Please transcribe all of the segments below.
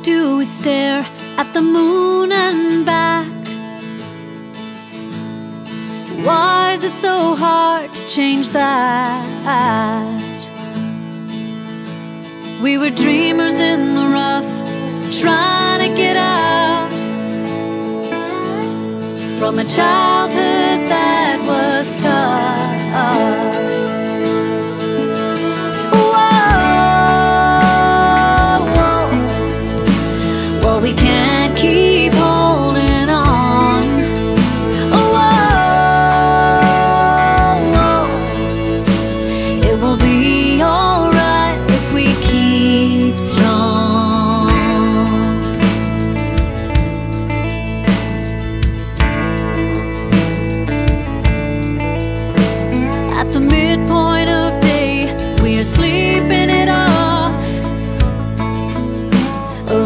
do is stare at the moon and back. Why is it so hard to change that? We were dreamers in the rough, trying to get out from a childhood that was tough. We can't keep holding on. It will be alright if we keep strong. At the midpoint of day, we are sleeping it off.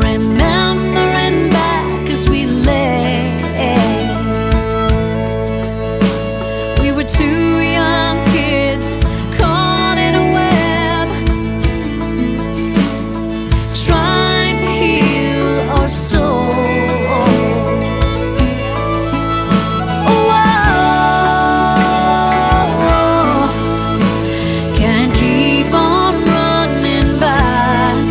Remembering back as we lay. We were two young kids caught in a web, trying to heal our souls. Can't keep on running back.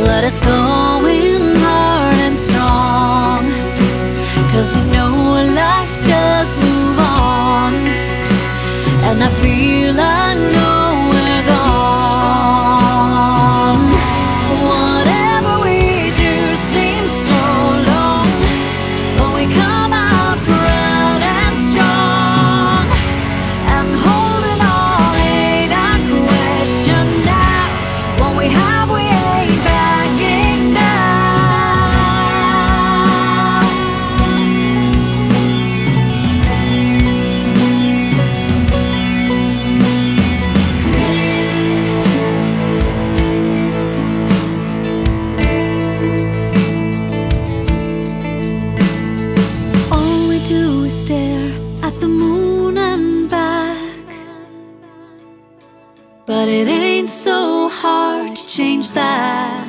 Let us go in hard and strong, 'cause we know life does move on. And I feel I know we're gone. Whatever we do seems so long, but we come out proud and strong, and holding all hate and question now. What we have, we ain't backing down. All we do is stare at the moon and back, but it ain't so hard to change that.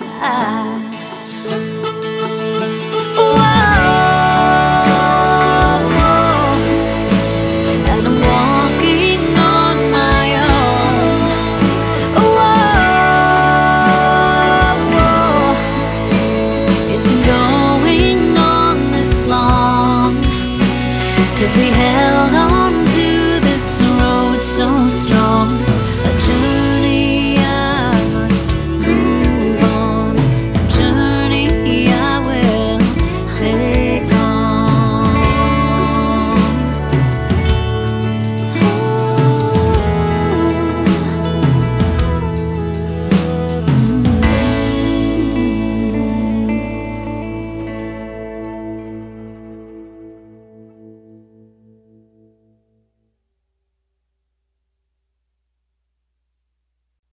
And I'm walking on my own. It's been going on this long, 'cause we